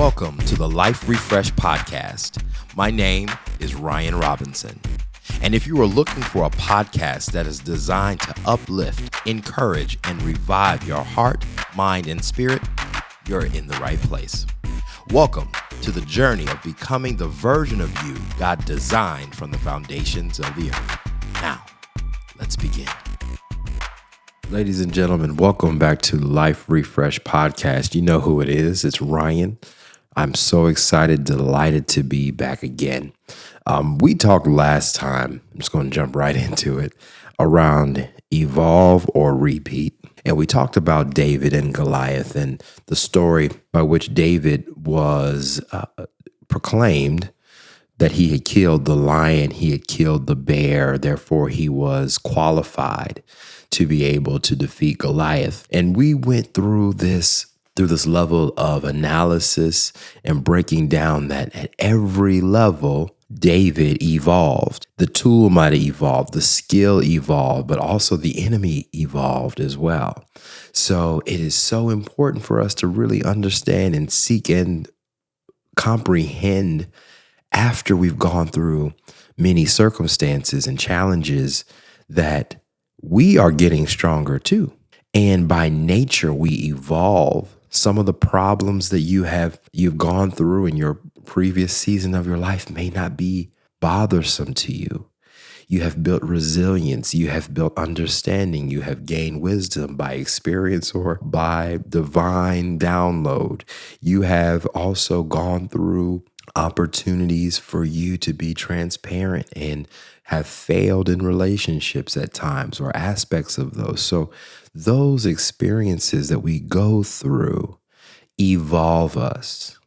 Welcome to the Life Refresh Podcast. My name is Ryan Robinson. And if you are looking for a podcast that is designed to uplift, encourage, and revive your heart, mind, and spirit, you're in the right place. Welcome to the journey of becoming the version of you God designed from the foundations of the earth. Now, let's begin. Ladies and gentlemen, welcome back to Life Refresh Podcast. You know who it is. It's Ryan. I'm so excited, delighted to be back again. We talked last time, I'm just going to jump right into it, around evolve or repeat. And we talked about David and Goliath and the story by which David was proclaimed that he had killed the lion, he had killed the bear, therefore he was qualified to be able to defeat Goliath. And we went through this level of analysis and breaking down that at every level, David evolved. The tool might have evolved, the skill evolved, but also the enemy evolved as well. So it is so important for us to really understand and seek and comprehend after we've gone through many circumstances and challenges that we are getting stronger too. And by nature, we evolve. Some of the problems that you've gone through in your previous season of your life may not be bothersome to you. You have built resilience. You have built understanding. You have gained wisdom by experience or by divine download. You have also gone through opportunities for you to be transparent and have failed in relationships at times or aspects of those. So those experiences that we go through evolve us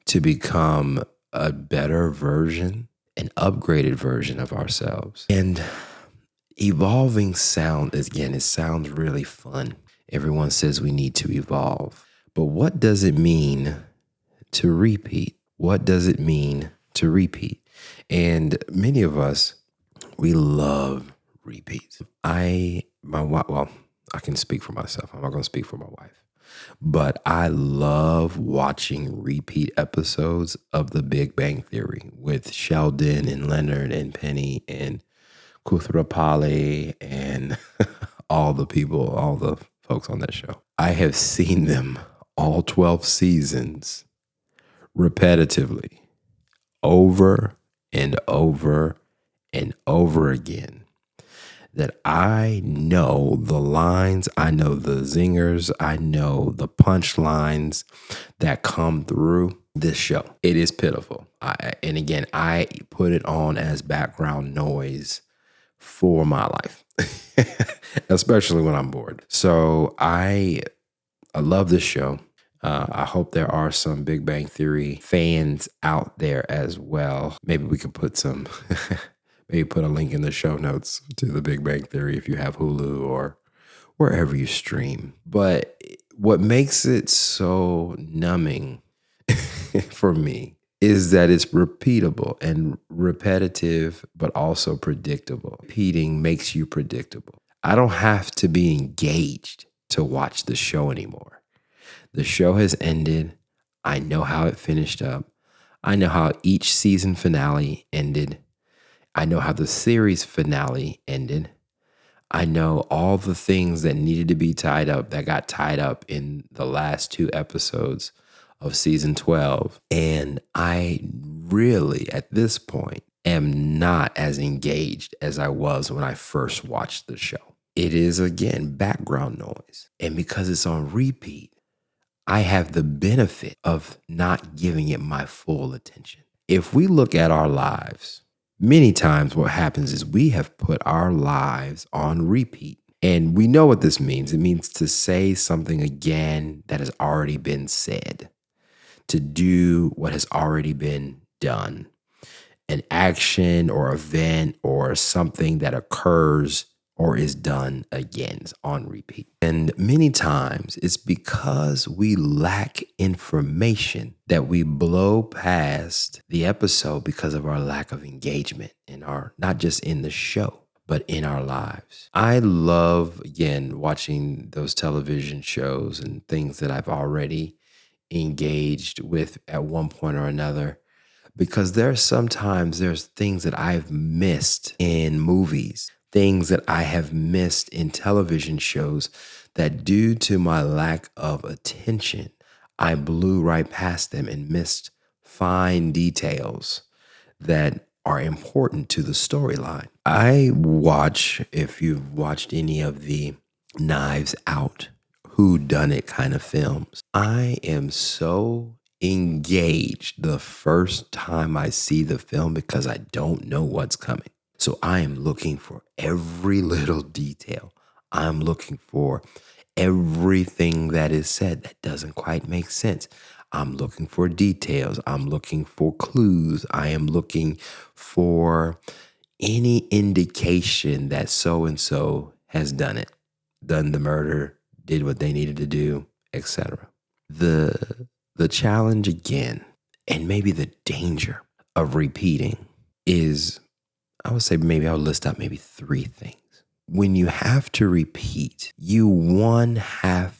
to become a better version, an upgraded version of ourselves. And evolving it sounds really fun. Everyone says we need to evolve. But what does it mean to repeat? What does it mean to repeat? And many of us, we love repeats. I can speak for myself. I'm not going to speak for my wife. But I love watching repeat episodes of The Big Bang Theory with Sheldon and Leonard and Penny and Kuthrapali and all the folks on that show. I have seen them all 12 seasons repetitively over and over and over again, that I know the lines, I know the zingers, I know the punchlines that come through this show. It is pitiful. I put it on as background noise for my life, especially when I'm bored. So I love this show. I hope there are some Big Bang Theory fans out there as well. Maybe we could put maybe put a link in the show notes to the Big Bang Theory if you have Hulu or wherever you stream. But what makes it so numbing for me is that it's repeatable and repetitive, but also predictable. Repeating makes you predictable. I don't have to be engaged to watch the show anymore. The show has ended. I know how it finished up. I know how each season finale ended. I know how the series finale ended. I know all the things that needed to be tied up that got tied up in the last 2 episodes of season 12. And I really, at this point, am not as engaged as I was when I first watched the show. It is, again, background noise. And because it's on repeat, I have the benefit of not giving it my full attention. If we look at our lives, many times what happens is we have put our lives on repeat. And we know what this means. It means to say something again that has already been said, to do what has already been done, an action or event or something that occurs or is done again on repeat. And many times it's because we lack information that we blow past the episode because of our lack of engagement in not just in the show, but in our lives. I love, again, watching those television shows and things that I've already engaged with at one point or another, because there's things that I've missed in movies, things that I have missed in television shows that due to my lack of attention, I blew right past them and missed fine details that are important to the storyline. I watch, if you've watched any of the Knives Out, who done it kind of films, I am so engaged the first time I see the film because I don't know what's coming. So I am looking for every little detail. I'm looking for everything that is said that doesn't quite make sense. I'm looking for details. I'm looking for clues. I am looking for any indication that so and so has done it, done the murder, did what they needed to do, etc. The challenge again, and maybe the danger of repeating is, I would say maybe I'll list out maybe three things. When you have to repeat, you have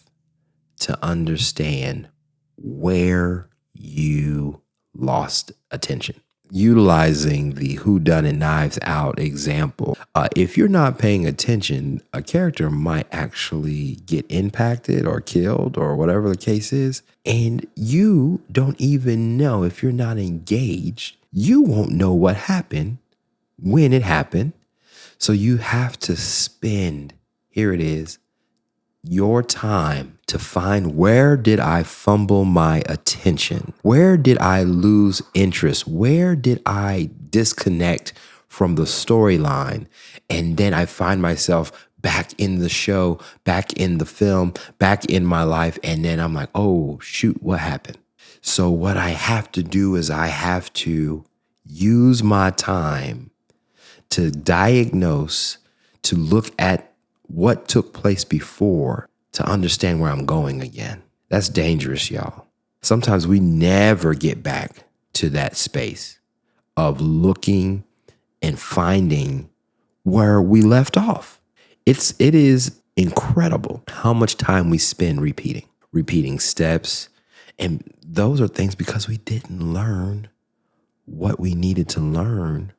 to understand where you lost attention. Utilizing the whodunit Knives Out example, if you're not paying attention, a character might actually get impacted or killed or whatever the case is, and you don't even know. If you're not engaged, you won't know what happened when it happened. So you have to spend, here it is, your time to find, where did I fumble my attention? Where did I lose interest? Where did I disconnect from the storyline? And then I find myself back in the show, back in the film, back in my life. And then I'm like, oh, shoot, what happened? So what I have to do is I have to use my time to diagnose, to look at what took place before, to understand where I'm going again. That's dangerous, y'all. Sometimes we never get back to that space of looking and finding where we left off. It is incredible how much time we spend repeating steps. And those are things because we didn't learn what we needed to learn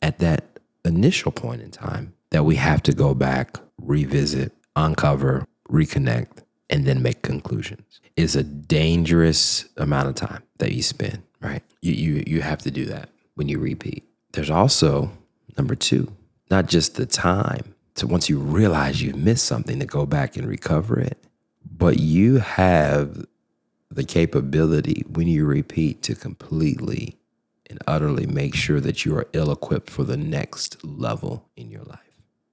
at that initial point in time, that we have to go back, revisit, uncover, reconnect, and then make conclusions. It's a dangerous amount of time that you spend, right? You have to do that when you repeat. There's also, number two, not just the time. So once you realize you've missed something, to go back and recover it, but you have the capability when you repeat to completely and utterly make sure that you are ill-equipped for the next level in your life.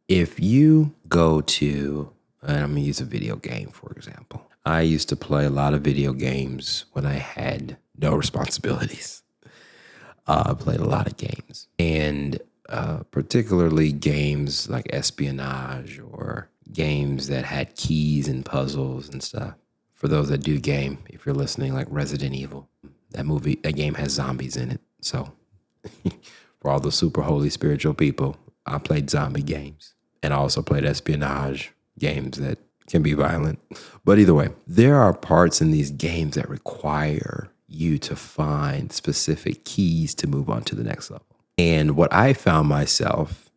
If you go to, and I'm going to use a video game, for example. I used to play a lot of video games when I had no responsibilities. I played a lot of games, and particularly games like espionage or games that had keys and puzzles and stuff. For those that do game, if you're listening, like Resident Evil, that game has zombies in it. So for all the super holy spiritual people, I played zombie games, and I also played espionage games that can be violent. But either way, there are parts in these games that require you to find specific keys to move on to the next level. And what I found myself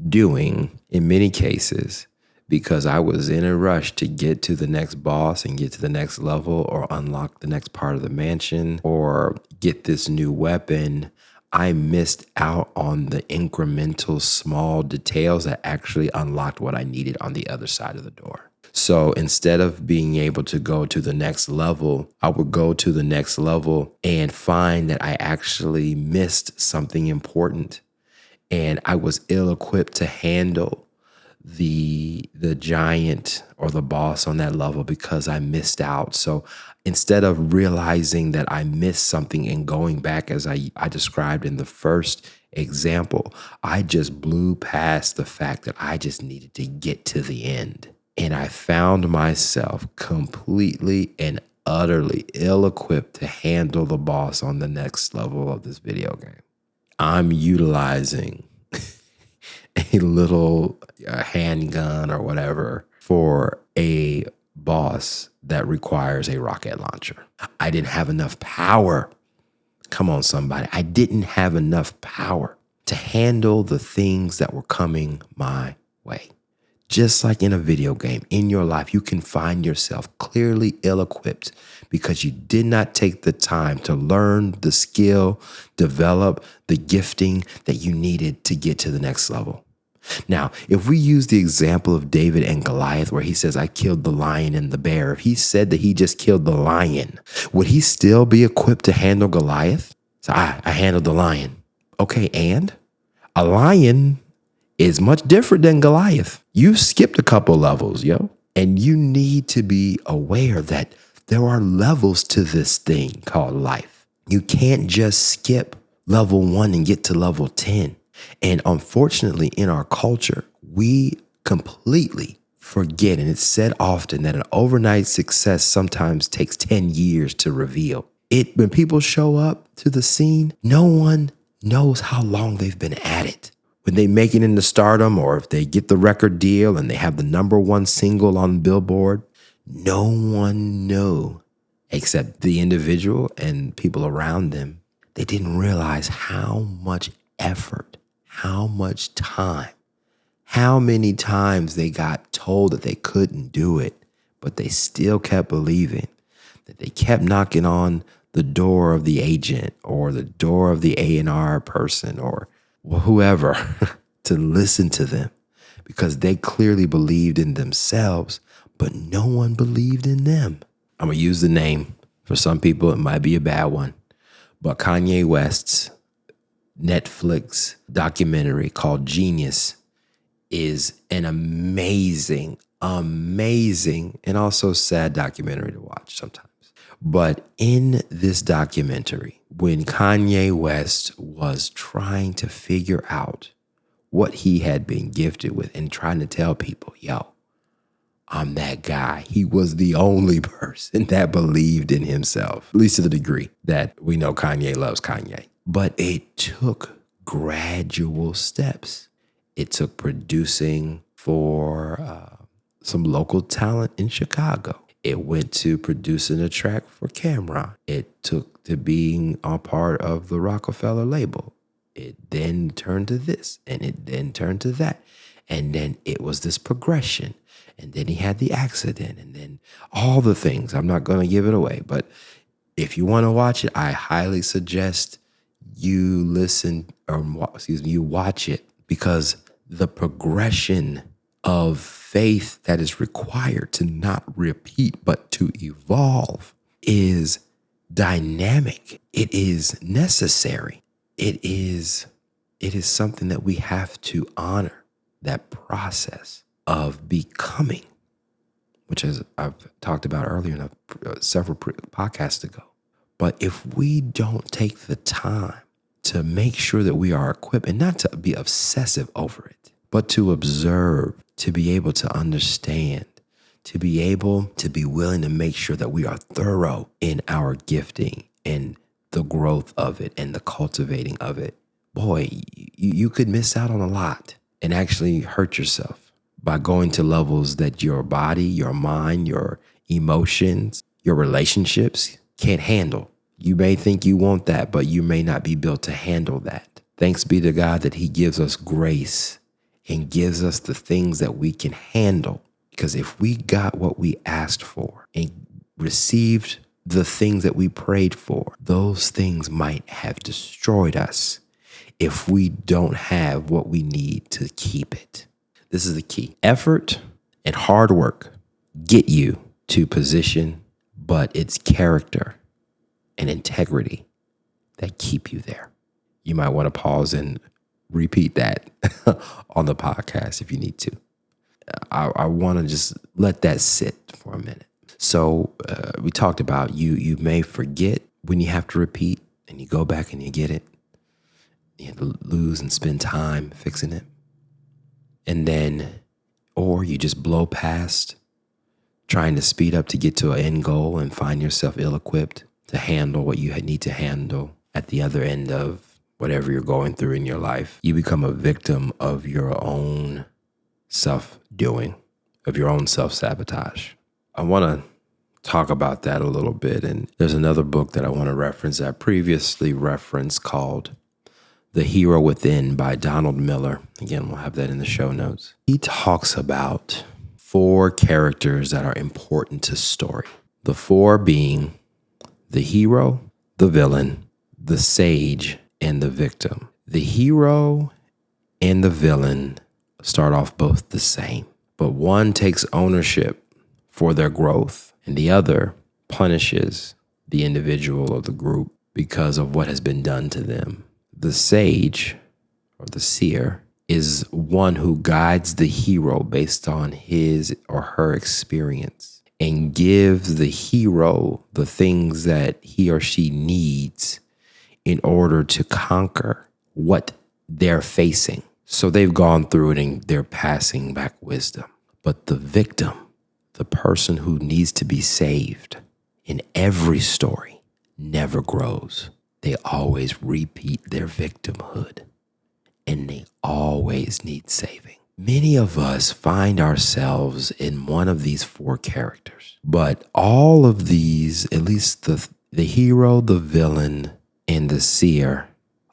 doing in many cases, because I was in a rush to get to the next boss and get to the next level or unlock the next part of the mansion or get this new weapon, I missed out on the incremental small details that actually unlocked what I needed on the other side of the door. So instead of being able to go to the next level, I would go to the next level and find that I actually missed something important, and I was ill-equipped to handle the giant or the boss on that level because I missed out. So instead of realizing that I missed something and going back, as I described in the first example, I just blew past the fact that I just needed to get to the end. And I found myself completely and utterly ill-equipped to handle the boss on the next level of this video game. I'm utilizing a little handgun or whatever for a boss that requires a rocket launcher. I didn't have enough power. Come on, somebody. I didn't have enough power to handle the things that were coming my way. Just like in a video game, in your life, you can find yourself clearly ill-equipped because you did not take the time to learn the skill, develop the gifting that you needed to get to the next level. Now, if we use the example of David and Goliath, where he says, I killed the lion and the bear, if he said that he just killed the lion, would he still be equipped to handle Goliath? So I handled the lion. Okay, and a lion is much different than Goliath. You skipped a couple levels, yo. And you need to be aware that there are levels to this thing called life. You can't just skip level 1 and get to level 10. And unfortunately, in our culture, we completely forget, and it's said often, that an overnight success sometimes takes 10 years to reveal. When people show up to the scene, no one knows how long they've been at it. When they make it into stardom, or if they get the record deal and they have the #1 single on Billboard, no one knew except the individual and people around them. They didn't realize how much effort, how much time, how many times they got told that they couldn't do it, but they still kept believing, that they kept knocking on the door of the agent or the door of the A&R person or whoever to listen to them, because they clearly believed in themselves, but no one believed in them. I'm going to use the name. For some people, it might be a bad one, but Kanye West's Netflix documentary called Genius is an amazing, and also sad documentary to watch sometimes. But in this documentary, when Kanye West was trying to figure out what he had been gifted with and trying to tell people, yo, I'm that guy. He was the only person that believed in himself, at least to the degree that we know Kanye loves Kanye. But it took gradual steps. It took producing for some local talent in Chicago. It went to producing a track for Cameron. It took to being a part of the Rockefeller label. It then turned to this, and it then turned to that. And then it was this progression. And then he had the accident, and then all the things. I'm not going to give it away, but if you want to watch it, I highly suggest you you watch it, because the progression of faith that is required to not repeat, but to evolve is dynamic. It is necessary. It is something that we have to honor, that process of becoming, which is I've talked about earlier in several podcasts ago. But if we don't take the time to make sure that we are equipped, and not to be obsessive over it, but to observe, to be able to understand, to be able to be willing to make sure that we are thorough in our gifting and the growth of it and the cultivating of it, boy, you could miss out on a lot and actually hurt yourself by going to levels that your body, your mind, your emotions, your relationships can't handle. You may think you want that, but you may not be built to handle that. Thanks be to God that he gives us grace and gives us the things that we can handle. Because if we got what we asked for and received the things that we prayed for, those things might have destroyed us if we don't have what we need to keep it. This is the key. Effort and hard work get you to position, but it's character and integrity that keep you there. You might want to pause and repeat that on the podcast if you need to. I want to just let that sit for a minute. So we talked about you may forget when you have to repeat, and you go back and you get it. You have to lose and spend time fixing it. And then, or you just blow past trying to speed up to get to an end goal and find yourself ill-equipped to handle what you need to handle at the other end of whatever you're going through in your life. You become a victim of your own self-doing, of your own self-sabotage. I want to talk about that a little bit. And there's another book that I want to reference that I previously referenced called The Hero Within by Donald Miller. Again, we'll have that in the show notes. He talks about 4 characters that are important to story. The 4 being the hero, the villain, the sage, and the victim. The hero and the villain start off both the same, but one takes ownership for their growth and the other punishes the individual or the group because of what has been done to them. The sage or the seer is one who guides the hero based on his or her experience and gives the hero the things that he or she needs in order to conquer what they're facing. So they've gone through it and they're passing back wisdom. But the victim, the person who needs to be saved in every story, never grows. They always repeat their victimhood and they always need saving. Many of us find ourselves in one of these 4 characters, but all of these, at least the hero, the villain, and the seer,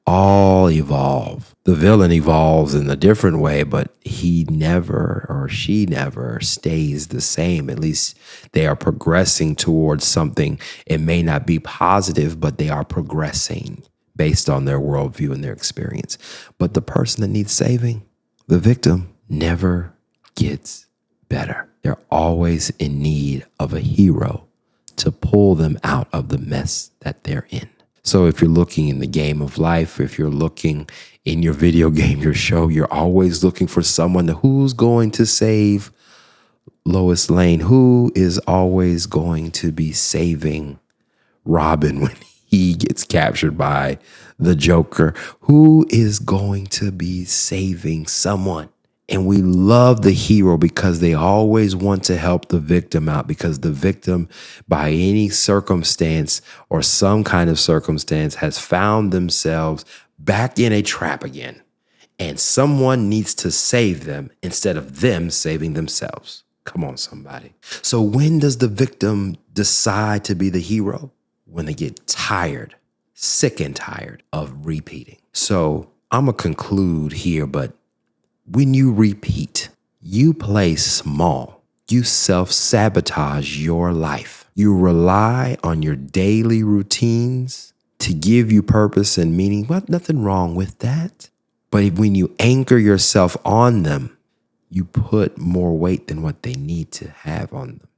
all evolve. The villain evolves in a different way, but he never or she never stays the same. At least they are progressing towards something. It may not be positive, but they are progressing based on their worldview and their experience. But the person that needs saving, the victim, never gets better. They're always in need of a hero to pull them out of the mess that they're in. So if you're looking in the game of life, if you're looking in your video game, your show, you're always looking for someone who's going to save Lois Lane, who is always going to be saving Robin when he gets captured by the Joker, who is going to be saving someone. And we love the hero because they always want to help the victim out, because the victim, by any circumstance or some kind of circumstance, has found themselves back in a trap again. And someone needs to save them instead of them saving themselves. Come on, somebody. So when does the victim decide to be the hero? When they get tired, sick and tired of repeating. So I'm going to conclude here, but when you repeat, you play small. You self-sabotage your life. You rely on your daily routines to give you purpose and meaning. Well, nothing wrong with that. But when you anchor yourself on them, you put more weight than what they need to have on them.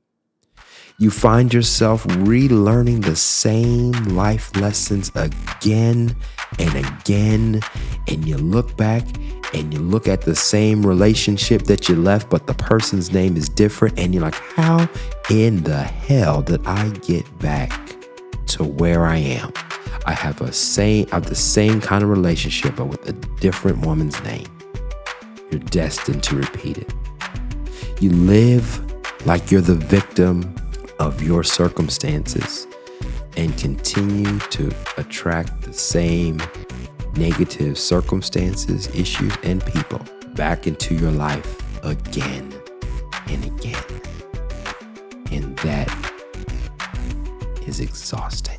You find yourself relearning the same life lessons again and again, and you look back and you look at the same relationship that you left, but the person's name is different, and you're like, how in the hell did I get back to where I am? I have the same kind of relationship, but with a different woman's name. You're destined to repeat it. You live like you're the victim of your circumstances and continue to attract the same negative circumstances, issues, and people back into your life again and again. And that is exhausting.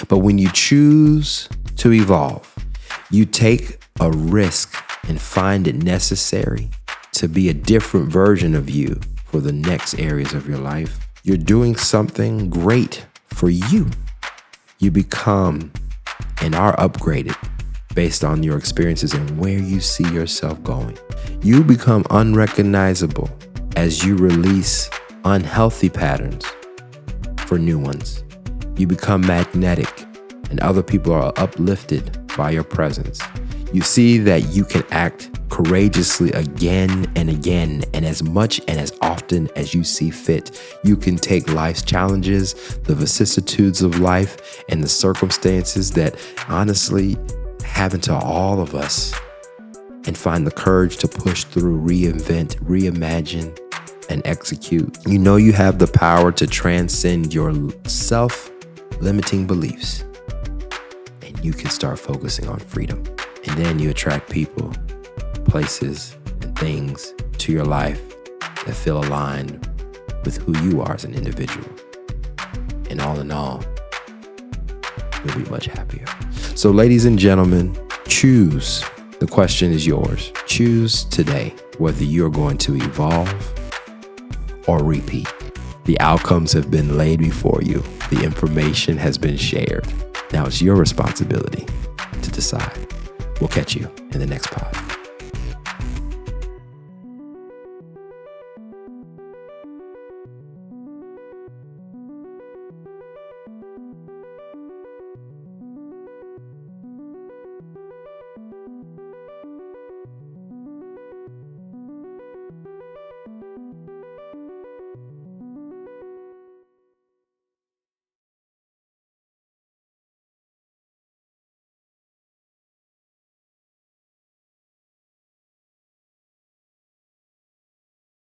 But when you choose to evolve, you take a risk and find it necessary to be a different version of you for the next areas of your life. You're doing something great for you. You become and are upgraded based on your experiences and where you see yourself going. You become unrecognizable as you release unhealthy patterns for new ones. You become magnetic and other people are uplifted by your presence. You see that you can act courageously again and again, and as much and as often as you see fit. You can take life's challenges, the vicissitudes of life, and the circumstances that honestly happen to all of us, and find the courage to push through, reinvent, reimagine, and execute. You know you have the power to transcend your self-limiting beliefs, and you can start focusing on freedom. And then you attract people, places, and things to your life that feel aligned with who you are as an individual. And all in all, you'll be much happier. So ladies and gentlemen, choose. The question is yours. Choose today whether you're going to evolve or repeat. The outcomes have been laid before you. The information has been shared. Now it's your responsibility to decide. We'll catch you in the next pod.